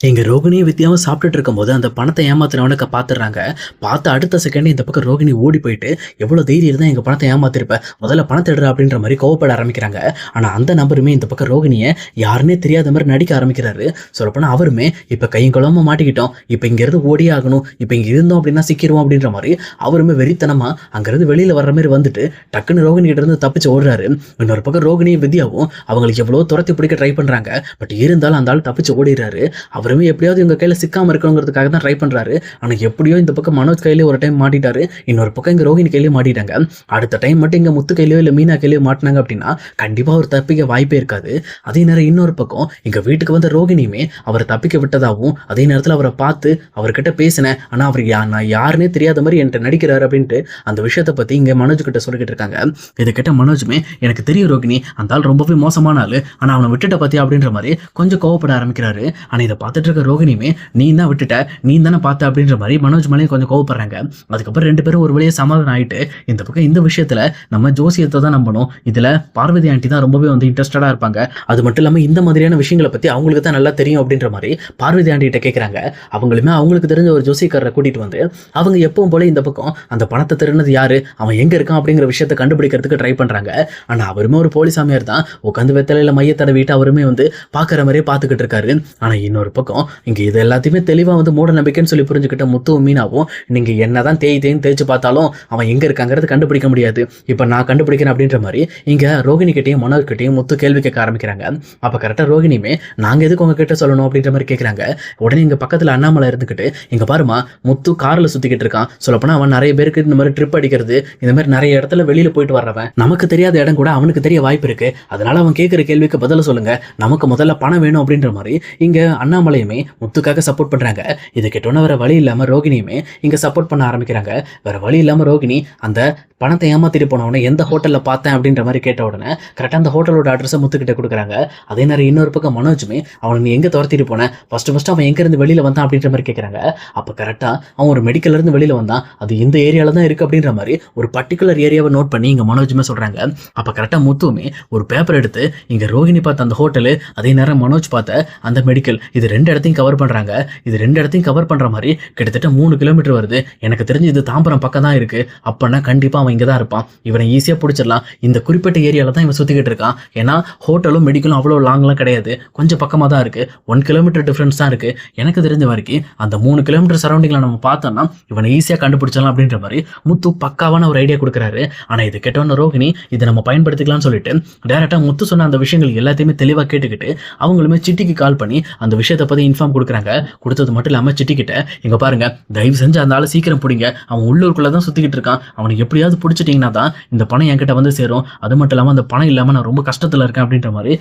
எங்க ரோகிணியும் வித்யாவும் சாப்பிட்டுட்டு இருக்கும்போது அந்த பணத்தை ஏமாத்துறவனுக்கு பார்த்துடுறாங்க. பார்த்து அடுத்த செகண்ட் இந்த பக்கம் ரோகிணி ஓடி போயிட்டு, எவ்வளோ தைரியம் இருந்தால் எங்கள் பணத்தை ஏமாத்திருப்ப, முதல்ல பணத்தை எடுற அப்படின்ற மாதிரி கோவப்பட ஆரம்பிக்கிறாங்க. ஆனால் அந்த நபருமே இந்த பக்கம் ரோகிணியை யாருன்னே தெரியாத மாதிரி நடிக்க ஆரம்பிக்கிறாரு. சொல்லப்போனால் அவருமே இப்போ கையும் குழம்பு மாட்டிக்கிட்டோம், இப்போ இங்கேருந்து ஓடியே ஆகணும், இப்போ இங்கே இருந்தோம் அப்படின்னா சிக்கிடுவோம் அப்படின்ற மாதிரி அவருமே வெறித்தனமாக அங்கேருந்து வெளியில் வர்ற மாதிரி வந்துட்டு டக்குன்னு ரோகிணி கிட்ட இருந்து தப்பிச்சு ஓடுறாரு. இன்னொரு பக்கம் ரோகிணியும் வித்யாவும் அவங்களுக்கு எவ்வளோ துரத்தி பிடிக்க ட்ரை பண்ணுறாங்க. பட் இருந்தாலும் அந்த ஆள் தப்பிச்சு ஓடிடுறாரு. அவருமே எப்படியாவது இவங்க கையில் சிக்காமல் இருக்கணுங்கிறதுக்காக தான் ட்ரை பண்ணுறாரு. ஆனால் எப்படியோ இந்த பக்கம் மனோஜ் கையிலே ஒரு டைம் மாட்டிட்டாரு, இன்னொரு பக்கம் இங்கே ரோஹிணி கையிலே மாட்டிட்டாங்க. அடுத்த டைம் மட்டும் இங்கே முத்து கையிலையோ இல்லை மீனா கையிலையோ மாட்டினாங்க அப்படின்னா கண்டிப்பாக அவர் தப்பிக்க வாய்ப்பே இருக்காது. அதே நேரம் இன்னொரு பக்கம் இங்கே வீட்டுக்கு வந்த ரோகிணியுமே அவரை தப்பிக்க விட்டதாகவும், அதே நேரத்தில் அவரை பார்த்து அவர்கிட்ட பேசினேன், ஆனால் அவர் நான் யாருன்னே தெரியாத மாதிரி என்கிட்ட நடிக்கிறாரு அப்படின்ட்டு அந்த விஷயத்தை பற்றி இங்கே மனோஜ் கிட்ட சொல்லிக்கிட்டு இருக்காங்க. இதை கேட்ட மனோஜுமே, எனக்கு தெரியும் ரோகிணி, அந்த ஆள் ரொம்பவே மோசமான ஆள், ஆனால் அவனை விட்டுட்ட பற்றி அப்படின்ற மாதிரி கொஞ்சம் கோவப்பட ஆரம்பிக்கிறாரு. ஆனால் இதை பார்த்துட்டு இருக்க ரோகிணியுமே, நீ தான் விட்டுட்ட, நீ தானே பார்த்த அப்படின்ற மாதிரி மனோஜ் மேலேயும் கொஞ்சம் கோவப்படுறாங்க. அதுக்கப்புறம் ரெண்டு பேரும் ஒரு வழியாக சமாதானம் ஆகிட்டு இந்த பக்கம் இந்த விஷயத்தில் நம்ம ஜோசியத்தை தான் நம்பணும், இதில் பார்வதி ஆண்டி தான் ரொம்பவே வந்து இன்ட்ரெஸ்டடாக இருப்பாங்க, அது மட்டும் இல்லாமல் இந்த மாதிரியான விஷயங்களை பற்றி அவங்களுக்கு தான் நல்லா தெரியும் அப்படின்ற மாதிரி பார்வதி ஆண்டி கிட்ட கேட்குறாங்க. அவங்களுமே அவங்களுக்கு தெரிஞ்ச ஒரு ஜோசியக்காரரை கூட்டிகிட்டு வந்து அவங்க எப்பவும் போல இந்த பக்கம் அந்த பணத்தை திருநது யாரு, அவன் எங்கே இருக்கான் அப்படிங்கிற விஷயத்தை கண்டுபிடிக்கிறதுக்கு ட்ரை பண்ணுறாங்க. ஆனால் அவருமே ஒரு போலீசாமியார் தான், உட்காந்து வெத்தலையில் மைய தடவிட்டு அவருமே வந்து பார்க்குற மாதிரியே பார்த்துக்கிட்டு இருக்காரு. ஆனால் இன்னொரு பக்கம் இங்கே இது எல்லாத்தையுமே தெளிவாக வந்து மூட நம்பிக்கைன்னு சொல்லி புரிஞ்சுக்கிட்ட முத்துவும் மீனாவும், நீங்கள் என்ன தான் தேய்ச்சி பார்த்தாலும் அவன் எங்கே இருக்காங்கிறது கண்டுபிடிக்க முடியாது, இப்போ நான் கண்டுபிடிக்கிறேன் அப்படின்ற மாதிரி இங்கே ரோகிணி கிட்டையும் மனோஜ் கிட்டையும் முத்து கேள்வி கேட்க ஆரம்பிக்கிறாங்க. அப்போ கரெக்டாக ரோகிணியுமே, நாங்கள் எதுக்கு உங்க கிட்ட சொல்லணும் அப்படின்ற மாதிரி கேட்குறாங்க. உடனே இங்கே பக்கத்தில் அண்ணாமலை இருந்துக்கிட்டு, இங்கே பாருமா, முத்து காரில் சுற்றிக்கிட்டு இருக்கான், சொல்லப்போனால் அவன் நிறைய பேருக்கு இந்த மாதிரி ட்ரிப் அடிக்கிறது, இந்த மாதிரி நிறைய இடத்துல வெளியில் போயிட்டு வர்றவன், நமக்கு தெரியாத இடம் கூட அவனுக்கு தெரிய வாய்ப்பு இருக்கு, அதனால அவன் கேட்குற கேள்விக்கு பதில சொல்லுங்க, நமக்கு முதல்ல பணம் வேணும் அப்படின்ற மாதிரி இங்கே அண்ணாமலையுமே முத்துக்காக சப்போர்ட் பண்ணுறாங்க. இதை கேட்டோன்னே வேற வழி இல்லாமல் ரோகிணியுமே இங்கே சப்போர்ட் பண்ண ஆரம்பிக்கிறாங்க. வேற வழி இல்லாமல் ரோகிணி அந்த பணத்தை ஏமாத்திட்டு போனவனே எந்த ஹோட்டலில் பார்த்தேன் அப்படின்ற மாதிரி கேட்ட உடனே கரெக்டாக அந்த ஹோட்டலோட அட்ரஸை முத்துக்கிட்ட கொடுக்குறாங்க. அதே நேரம் இன்னொரு பக்கம் மனோஜுமே, அவனை நீ எங்கே துரத்திட்டு போனேன், ஃபர்ஸ்ட் அவன் எங்கேருந்து வெளியில் வந்தான் அப்படின்ற மாதிரி கேட்குறாங்க. அப்போ கரெக்டாக அவன் ஒரு மெடிக்கல்லேருந்து வெளியில் வந்தான், அது இந்த ஏரியாவில் தான் இருக்குது அப்படின்ற மாதிரி ஒரு பர்டிகுலர் ஏரியாவை நோட் பண்ணி இங்கே மனோஜுமே சொல்கிறாங்க. அப்போ கரெக்டாக முத்துவுமே ஒரு பேப்பர் எடுத்து இங்கே ரோகிணி பார்த்த அந்த ஹோட்டலு, அதே நேரம் மனோஜ் பார்த்த அந்த மெடிக்கல், இது ரெண்டு இடத்தையும் கவர் பண்ணுறாங்க. இது ரெண்டு இடத்தையும் கவர் பண்ணுற மாதிரி கிட்டத்தட்ட 3 கிலோமீட்டர் வருது. எனக்கு தெரிஞ்சு இது தாம்பரம் பக்கம் தான் இருக்குது. அப்போனா கண்டிப்பாக அவன் இங்கே தான் இருப்பான், இவனை ஈஸியாக பிடிச்சிடலாம். இந்த குறிப்பிட்ட ஏரியாவில் தான் இவன் சுற்றிக்கிட்டு இருக்கான். ஏன்னா ஹோட்டலும் மெடிக்கலும் அவ்வளோ லாங்லாம் கிடையாது, கொஞ்சம் பக்கமாக தான் இருக்குது, 1 கிலோமீட்டர் டிஃப்ரென்ஸ் தான் இருக்குது. எனக்கு தெரிஞ்ச வரைக்கும் அந்த 3 கிலோமீட்டர் சரௌண்டிங்கில் நம்ம பார்த்தோம்னா இவனை ஈஸியாக கண்டுபிடிச்சிடலாம் அப்படின்ற மாதிரி முத்து பக்காவான ஒரு ஐடியா கொடுக்குறாரு. ஆனால் இது கேட்டோன்னு ரோகிணி இதை நம்ம பயன்படுத்திக்கலாம்னு சொல்லிட்டு டேரெக்டாக முத்து சொன்ன அந்த விஷயங்கள் எல்லாத்தையுமே தெளிவாக கேட்டுக்கிட்டு அவங்களுமே சிட்டிக்கு கால் பண்ணி அந்த விஷயத்தை பற்றி இன்ஃபார்ம் கொடுக்குறாங்க. கொடுத்தது மட்டும் இல்லாமல் சிட்டிக்கிட்ட, இங்கே பாருங்க, தயவு செஞ்சு அந்த ஆளை சீக்கிரம் பிடிங்க, அவன் உள்ளூருக்குள்ளே தான் சுற்றிக்கிட்டு இருக்கான், அவனை எப்படியாவது பிடிச்சிட்டிங்கன்னா தான் இந்த பணம் என்கிட்ட வந்து சேரும், அது மட்டும் இல்லாமல் அந்த பணம் இல்லாமல் நான் ரொம்ப கஷ்டத்தில் இருக்கேன் அப்படின்ற மாதிரி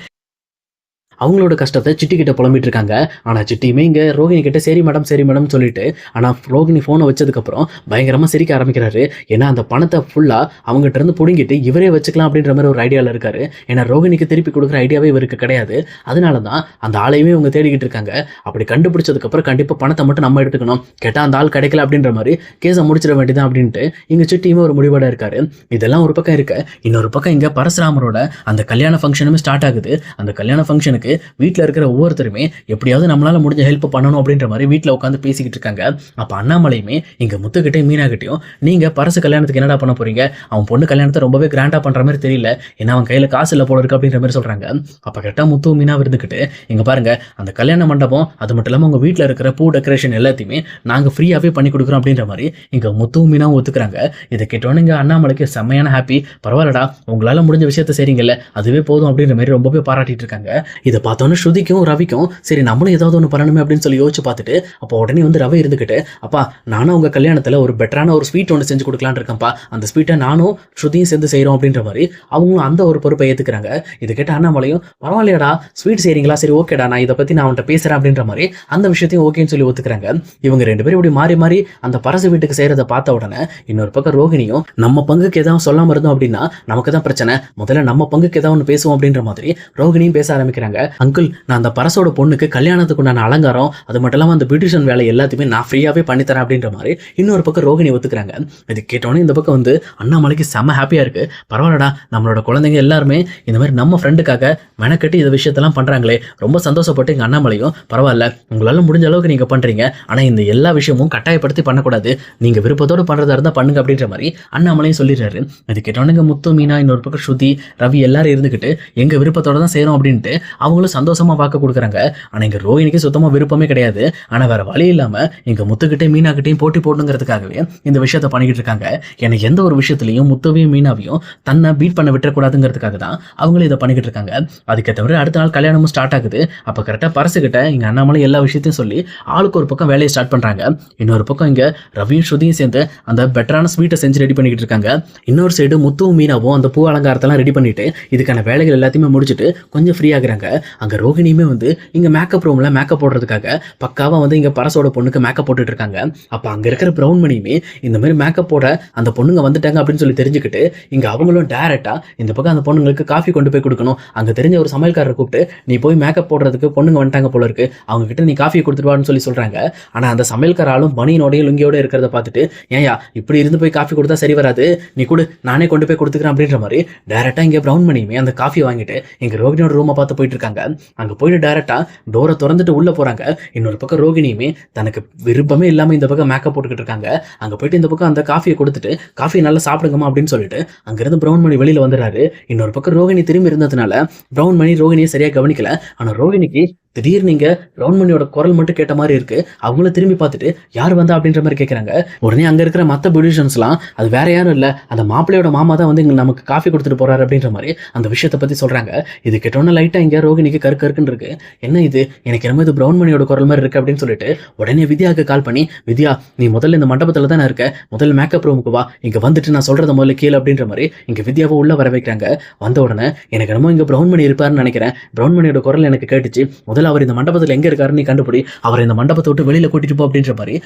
அவங்களோட கஷ்டத்தை சிட்டி கிட்ட புலம்பிட்டு இருக்காங்க. ஆனால் சிட்டியுமே இங்கே ரோகிணி கிட்ட சரி மேடம் சொல்லிட்டு, ஆனால் ரோகிணி ஃபோனை வச்சதுக்கப்புறம் பயங்கரமாக சிரிக்க ஆரம்பிக்கிறாரு. ஏன்னா அந்த பணத்தை ஃபுல்லாக அவங்ககிட்ட இருந்து பிடுங்கிட்டு இவரே வச்சுக்கலாம் அப்படின்ற மாதிரி ஒரு ஐடியாவில் இருக்காரு. ஏன்னா ரோகிணிக்கு திருப்பி கொடுக்குற ஐடியாவே இவருக்கு கிடையாது. அதனால தான் அந்த ஆளையுமே இவங்க தேடிக்கிட்டு இருக்காங்க. அப்படி கண்டுபிடிச்சதுக்கப்புறம் கண்டிப்பாக பணத்தை மட்டும் நம்ம எடுத்துக்கணும், கேட்டால் அந்த ஆள் கிடைக்கல அப்படின்ற மாதிரி கேஸை முடிச்சிட வேண்டியதான் அப்படின்ட்டு இங்கே சிட்டியுமே ஒரு முடிவோட இருக்காரு. இதெல்லாம் ஒரு பக்கம் இருக்க, இன்னொரு பக்கம் இங்கே பரசுராமரோட அந்த கல்யாண ஃபங்க்ஷனுமே ஸ்டார்ட் ஆகுது. அந்த கல்யாண ஃபங்க்ஷனுக்கு வீட்டில் இருக்கிற ஒவ்வொருத்தருமே எப்படியாவது நம்மளால முடிஞ்ச ஹெல்ப் பண்ணணும் அப்படின்ற மாதிரி வீட்டில் உட்காந்து பேசிக்கிட்டு இருக்காங்க. அப்போ அண்ணாமலையுமே இங்கே முத்துக்கிட்டையும் மீனாகிட்டையும், நீங்கள் பரசு கல்யாணத்துக்கு என்னடா பண்ண போறீங்க, அவன் பொண்ணு கல்யாணத்தை ரொம்பவே கிராண்டாக பண்ணுற மாதிரி தெரியல, ஏன்னா அவன் கையில் காசு இல்லை போல இருக்கு அப்படின்ற மாதிரி சொல்கிறாங்க. அப்போ கரெக்டாக முத்து மீனா இருந்துக்கிட்டு, இங்கே பாருங்க, அந்த கல்யாண மண்டபம் அது மட்டும் இல்லாமல் உங்கள் வீட்டில் இருக்கிற பூ டெக்கரேஷன் எல்லாத்தையுமே நாங்கள் ஃப்ரீயாகவே பண்ணி கொடுக்குறோம் அப்படின்ற மாதிரி இங்கே முத்து மீனாவும் ஒத்துக்கிறாங்க. இதை கேட்டோன்னு இங்கே அண்ணாமலைக்கு செம்மையான ஹாப்பி, பரவாயில்லடா உங்களால் முடிஞ்ச விஷயத்தை செய்றீங்கல்ல, அதுவே போதும் அப்படின்ற மாதிரி ரொம்பவே பாராட்டிட்டு இருக்காங்க. இதை பார்த்தோன்னே ஸ்ருதிக்கும் ரவிக்கும், சரி நம்மளும் ஏதாவது ஒன்று பண்ணணுமே அப்படின்னு சொல்லி யோசிச்சு பார்த்துட்டு, அப்போ உடனே வந்து ரவி இருந்துக்கிட்டு, அப்பா நானும் உங்கள் கல்யாணத்தில் ஒரு பெட்டரான ஒரு ஸ்வீட் ஒன்று செஞ்சு கொடுக்கலான்னு இருக்கேன்ப்பா, அந்த ஸ்வீட்டை நானும் ஸ்ருதியும் சேர்ந்து செய்கிறோம் அப்படின்ற மாதிரி அவங்களும் அந்த ஒரு பொறுப்பை ஏற்றுக்கிறாங்க. இது கேட்ட அண்ணாமலையும், பரவாயில்லையடா ஸ்வீட் செய்கிறீங்களா, சரி ஓகேடா, நான் இதை பற்றி நான் அவன்கிட்ட பேசுகிறேன் அப்படின்ற மாதிரி அந்த விஷயத்தையும் ஓகேன்னு சொல்லி ஒத்துக்கிறாங்க. இவங்க ரெண்டு பேரும் இப்படி மாறி மாறி அந்த பரசு வீட்டுக்கு செய்கிறத பார்த்த உடனே இன்னொரு பக்கம் ரோகிணியும், நம்ம பங்குக்கு ஏதாவது சொல்லாமல் இருந்தோம் அப்படின்னா நமக்கு தான் பிரச்சனை, முதல்ல நம்ம பங்குக்கு ஏதாவது ஒன்று பேசுவோம் அப்படின்ற மாதிரி ரோகிணியும் பேச ஆரம்பிக்கிறாங்க. அங்கிள் நான் அந்த பரசோட பொண்ணுக்கு கல்யாணத்துக்கு உண்டான அலங்காரம் அது மட்டும் இல்லாமல் அந்த பியூட்டிஷியன் வேலை எல்லாத்தையுமே நான் ஃப்ரீயாகவே பண்ணித்தரேன் அப்படின்ற மாதிரி இன்னொரு பக்கம் ரோகிணி ஒத்துக்கிறாங்க. இது கேட்டோன்னே இந்த பக்கம் வந்து அண்ணாமலைக்கு செம்ம ஹாப்பியாக இருக்குது. பரவாயில்லடா நம்மளோட குழந்தைங்க எல்லாருமே இந்த மாதிரி நம்ம ஃப்ரெண்டுக்காக மெனக்கட்டி இந்த விஷயத்தெல்லாம் பண்ணுறாங்களே, ரொம்ப சந்தோஷப்பட்டு எங்கள் அண்ணாமலையும் பரவாயில்ல உங்களால் முடிஞ்ச அளவுக்கு நீங்கள் பண்ணுறீங்க, ஆனால் இந்த எல்லா விஷயமும் கட்டாயப்படுத்தி பண்ணக்கூடாது, நீங்கள் விருப்பத்தோடு பண்ணுறதா இருந்தால் பண்ணுங்க அப்படின்ற மாதிரி அண்ணாமலையும் சொல்லிடுறாரு. இது கேட்டோன்னே முத்து, மீனா, இன்னொரு பக்கம் ஸ்ருதி, ரவி எல்லாரும் இருந்துக்கிட்டு எங்கள் விருப்பத்தோட தான் செய்கிறோம் அப்படின்ட்டு அவங்களும் சந்தோஷமாக பார்க்க கொடுக்குறாங்க. ஆனால் எங்கள் ரோஹிணிக்கு சுத்தமாக விருப்பமே கிடையாது. ஆனால் வேறு வழி இல்லாமல் எங்கள் முத்துக்கிட்டே மீனாக்கிட்டையும் போட்டி போடணுங்கிறதுக்காகவே இந்த விஷயத்த பண்ணிக்கிட்டு இருக்காங்க. எனக்கு எந்த ஒரு விஷயத்துலையும் முத்துவையும் மீனாவையும் தன்னை பீட் பண்ண விட்டுறக்கூடாதுங்கிறதுக்காக தான் அவங்களும் இதை பண்ணிக்கிட்டு இருக்காங்க. அதுக்கு தவிர அடுத்த நாள் கல்யாணமும் ஸ்டார்ட் ஆகுது. அப்போ கரெக்டாக பரசுக்கிட்ட எங்கள் அண்ணாமலை எல்லா விஷயத்தையும் சொல்லி ஆளுக்கு ஒரு பக்கம் வேலையை ஸ்டார்ட் பண்ணுறாங்க. இன்னொரு பக்கம் இங்கே ரவியும் ஸ்ருதியும் சேர்ந்து அந்த பெட்டரான ஸ்வீட்டை செஞ்சு ரெடி பண்ணிக்கிட்டு இருக்காங்க. இன்னொரு சைடு முத்துவும் மீனாவும் அந்த பூ அலங்காரத்தெல்லாம் ரெடி பண்ணிட்டு இதுக்கான வேலைகள் எல்லாத்தையுமே முடிச்சுட்டு கொஞ்சம் ஃப்ரீ ஆகுறாங்க. அங்கே ரோகிணியுமே வந்து இங்கே மேக்கப் ரூமில் மேக்கப் போடுறதுக்காக பக்காவாக வந்து இங்கே பரசோட பொண்ணுக்கு மேக்கப் போட்டுட்டு இருக்காங்க. அப்போ அங்கே இருக்கிற ப்ரௌன் மணியுமே இந்த மாதிரி மேக்கப் போட அந்த பொண்ணுங்க வந்துட்டாங்க அப்படின்னு சொல்லி தெரிஞ்சுக்கிட்டு இங்கே அவங்களும் டேரெக்டாக இந்த பக்கம் அந்த பொண்ணுங்களுக்கு காஃபி கொண்டு போய் கொடுக்கணும். அங்கே தெரிஞ்ச ஒரு சமையல்காரரை கூப்பிட்டு நீ போய் மேக்கப் போடுறதுக்கு பொண்ணுங்க வந்துட்டாங்க போல இருக்கு, அவங்க கிட்ட நீ காஃபி கொடுத்துருவான்னு சொல்லி சொல்கிறாங்க. ஆனால் அந்த சமையல்காராலும் பனியனோடையும் லுங்கியோட இருக்கிறத பார்த்துட்டு ஏன்யா இப்படி இருந்து போய் காஃபி கொடுத்தா சரி வராது, நீ கூட நானே கொண்டு போய் கொடுத்துக்கிறேன் அப்படின்ற மாதிரி டேரெக்டாக இங்கே ப்ரௌன் மணியுமே அந்த காஃபி வாங்கிட்டு எங்கள் ரோகிணியோட ரூமை பார்த்து போயிட்டு இருக்காங்க. அங்கே போயிட்டு டேரெக்டாக டோரை திறந்துட்டு உள்ளே போகிறாங்க. இன்னொரு பக்கம் ரோகிணியுமே தனக்கு விருப்பமே இல்லாமல் இந்த பக்கம் மேக்கப் போட்டுக்கிட்டு இருக்காங்க. அங்கே போயிட்டு இந்த பக்கம் அந்த காஃபியை கொடுத்துட்டு காஃபி நல்லா சாப்பிடுங்கம்மா அப்படின்னு சொல்லிட்டு அங்கேருந்து ப்ரௌன் மணி வெளியில் வந்துடுறாரு. இன்னொரு பக்கம் ரோகிணி திரும்பி இருந்ததுனால ப்ரௌன் மணி ரோகிணியை சரியாக கவனிக்கல. ஆனால் ரோகிணிக்கு திடீர்னு நீங்க ப்ரௌன் மணியோட குரல் மட்டும் கேட்ட மாதிரி இருக்கு. அவங்களும் திரும்பி பார்த்துட்டு யார் வந்தா அப்படின்ற மாதிரி கேட்குறாங்க. உடனே அங்கே இருக்கிற மற்ற பியூட்டிஷியன்ஸ்லாம் அது வேற யாரும் இல்லை, அந்த மாப்பிள்ளையோட மாமா தான் வந்து நமக்கு காஃபி கொடுத்துட்டு போறாரு அப்படின்ற மாதிரி அந்த விஷயத்தை பற்றி சொல்றாங்க. இது கேட்டோன்னு லைட்டாக இங்கே ரோகிணிக்கு கருக்குன்னு இருக்கு. என்ன இது எனக்கு என்னமோ இது ப்ரௌன் மணியோட குரல் மாதிரி இருக்கு அப்படின்னு சொல்லிட்டு உடனே வித்யாவுக்கு கால் பண்ணி வித்யா நீ முதல்ல இந்த மண்டபத்தில் தானே இருக்க, முதல்ல மேக்கப் ரூமுக்கு வா, இங்கே வந்துட்டு நான் சொல்றத முதல்ல கீழே அப்படின்ற மாதிரி இங்கே வித்யாவை உள்ள வர வைக்கிறாங்க. வந்த உடனே எனக்கு என்னமோ இங்கே ப்ரௌன் மணி இருப்பாருன்னு நினைக்கிறேன், ப்ரௌன் மணியோட குரல் எனக்கு கேட்டுச்சு, அவர் இந்த மண்டபத்தில் எங்க இருக்காருன்னு கண்டுபிடி, அவரை இந்த மண்டபத்தை விட்டு வெளியில கூட்டிட்டு போ அப்படின்ற மாதிரி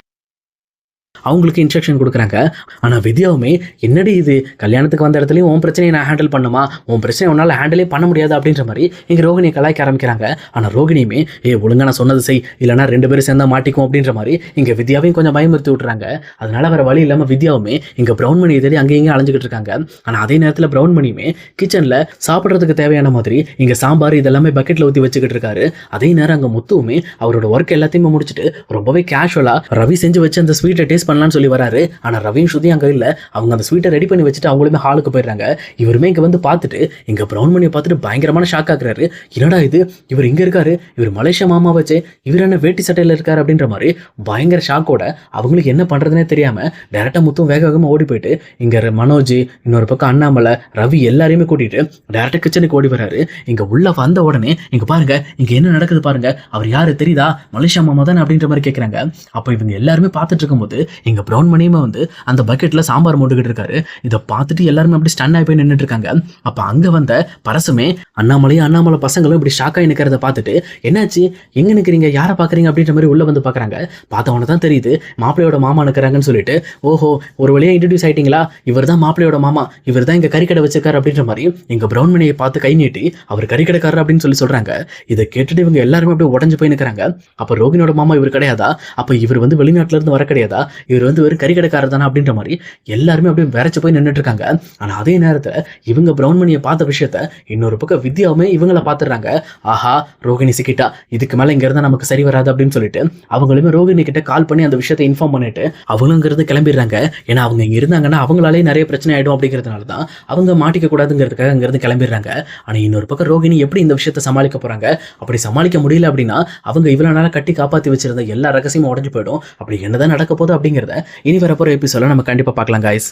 அவங்களுக்கு இன்ஸ்ட்ரக்ஷன் கொடுக்குறாங்க. ஆனால் வித்யாவுமே என்னடி இது கல்யாணத்துக்கு வந்த இடத்துலையும் உன் பிரச்சனையை நான் ஹேண்டில் பண்ணுமா, உன் பிரச்சனை உன்னால் ஹேண்டிலே பண்ண முடியாது அப்படின்ற மாதிரி இங்கே ரோகிணியை கலாய்க்க ஆரம்பிக்கிறாங்க. ஆனால் ரோகிணியுமே ஒழுங்கா நான் சொன்னது செய், இல்லைனா 2 பேரும் சேர்ந்தா மாட்டிக்கும் அப்படின்ற மாதிரி இங்கே வித்யாவையும் கொஞ்சம் பயமுறுத்தி விட்டுறாங்க. அதனால வேற வழி இல்லாமல் வித்யாவுமே இங்கே ப்ரௌன் மணியை தேடி அங்கேயும் அலைஞ்சிக்கிட்டு இருக்காங்க. ஆனால் அதே நேரத்தில் ப்ரௌன் மணியுமே கிச்சனில் சாப்பிட்றதுக்கு தேவையான மாதிரி இங்கே சாம்பார் இதெல்லாமே பக்கெட்டில் ஊற்றி வச்சுக்கிட்டு இருக்காரு. அதே நேரம் அங்கே முத்துவுமே அவரோட ஒர்க் எல்லாத்தையுமே முடிச்சுட்டு ரொம்பவே கேஷுவலாக ரவி செஞ்சு வச்சு அந்த ஸ்வீட்டை டேஸ்ட் பண்ணலான்னு சொல்லி வராரு. ஆனால் ரவியும் ஸ்ருதி அங்கே இல்லை, அவங்க அந்த ஸ்வீட்டை ரெடி பண்ணி வச்சுட்டு அவங்களுமே ஹாலுக்கு போயிடுறாங்க. இவருமே இங்கே வந்து பார்த்துட்டு இங்கே ப்ரௌன் மணியை பார்த்துட்டு பயங்கரமான ஷாக் ஆகுறாரு. என்னடா இது இவர் இங்கே இருக்காரு, இவர் மலேசியா மாமா வச்சு இவர் என்ன வேட்டி சட்டையில் இருக்காரு அப்படின்ற மாதிரி பயங்கர ஷாக்கோட அவங்களுக்கு என்ன பண்ணுறதுனே தெரியாமல் டேரெக்டாக முத்தும் வேக வேகமாக ஓடி போயிட்டு இங்கே மனோஜ் இன்னொரு பக்கம் அண்ணாமலை ரவி எல்லாரையுமே கூட்டிகிட்டு டேரெக்டாக கிச்சனுக்கு ஓடி வராரு. இங்கே உள்ள வந்த உடனே இங்கே பாருங்க இங்கே என்ன நடக்குது பாருங்க, அவர் யாரு தெரியுதா, மலேசியா மாமா தானே அப்படின்ற மாதிரி கேட்குறாங்க. அப்போ இவங்க எல்லாருமே பார்த்துட்டு இருக்கும்போது இங்கே ப்ரௌன் மணியுமே வந்து அந்த பக்கெட்டில் சாம்பார் மூட்டுக்கிட்டு இருக்காரு. இதை பார்த்துட்டு எல்லாருமே அப்படி ஸ்டன் ஆகி போய் நின்றுட்டு இருக்காங்க. அப்போ அங்கே வந்த பரசுமே அண்ணாமலை பசங்களும் இப்படி ஷாக்காகி நிற்கிறத பார்த்துட்டு என்னாச்சு எங்கே நிற்கிறீங்க யாரை பார்க்குறீங்க அப்படின்ற மாதிரி உள்ளே வந்து பார்க்குறாங்க. பார்த்தவொன்னே தான் தெரியுது மாப்பிள்ளையோட மாமா நிற்கிறாங்கன்னு சொல்லிட்டு, ஓஹோ ஒரு வழியாக இன்ட்ரடியூஸ் ஆகிட்டீங்களா, இவர் தான் மாப்பிள்ளையோட மாமா, இவர் தான் இங்கே கறிக்கடை வச்சிருக்காரு அப்படின்ற மாதிரி எங்கள் ப்ரௌன் மணியை பார்த்து கை நீட்டி அவர் கறிக்கடைக்காரர் அப்படின்னு சொல்லி சொல்கிறாங்க. இதை கேட்டுட்டு இவங்க எல்லாருமே அப்படியே உடஞ்சு போய் நிற்கிறாங்க. அப்போ ரோகிணியோட மாமா இவர் கிடையாதா, அப்போ இவர் வந்து வெளிநாட்டிலேருந்து வர கிடையாதா, இவர் வந்து ஒரு கறிக்கடைக்காரர் தானே அப்படின்ற மாதிரி எல்லாருமே அப்படியே விரைச்சு போய் நின்றுட்டு இருக்காங்க. ஆனால் அதே நேரத்தில் இவங்க ப்ரௌன் மணியை பார்த்த விஷயத்த இன்னொரு பக்கம் வித்யாவுமே இவங்கள பார்த்துடுறாங்க. ஆஹா ரோகிணி சிக்கிட்டா, இதுக்கு மேலே இங்கே இருந்தால் நமக்கு சரி வராது அப்படின்னு சொல்லிட்டு அவங்களுமே ரோகிணி கிட்ட கால் பண்ணி அந்த விஷயத்தை இன்ஃபார்ம் பண்ணிட்டு அவங்களும் இங்கிருந்து கிளம்பிடுறாங்க. ஏன்னா அவங்க இங்கே இருந்தாங்கன்னா அவங்களாலே நிறைய பிரச்சனை ஆகிடும் அப்படிங்கிறதுனால தான் அவங்க மாட்டிக்க கூடாதுங்கிறதுக்காக அங்கிருந்து கிளம்பிடுறாங்க. ஆனால் இன்னொரு பக்கம் ரோகிணி எப்படி இந்த விஷயத்தை சமாளிக்க போறாங்க, அப்படி சமாளிக்க முடியல அப்படின்னா அவங்க இவ்வளவு நாளா கட்டி காப்பாற்றி வச்சிருந்த எல்லா ரகசியமும் உடஞ்சு போயிடும். அப்படி என்னதான் நடக்க போகுது அப்படிங்கிறத இனி வரப்போற எபிசோட நம்ம கண்டிப்பா பார்க்கலாம் guys.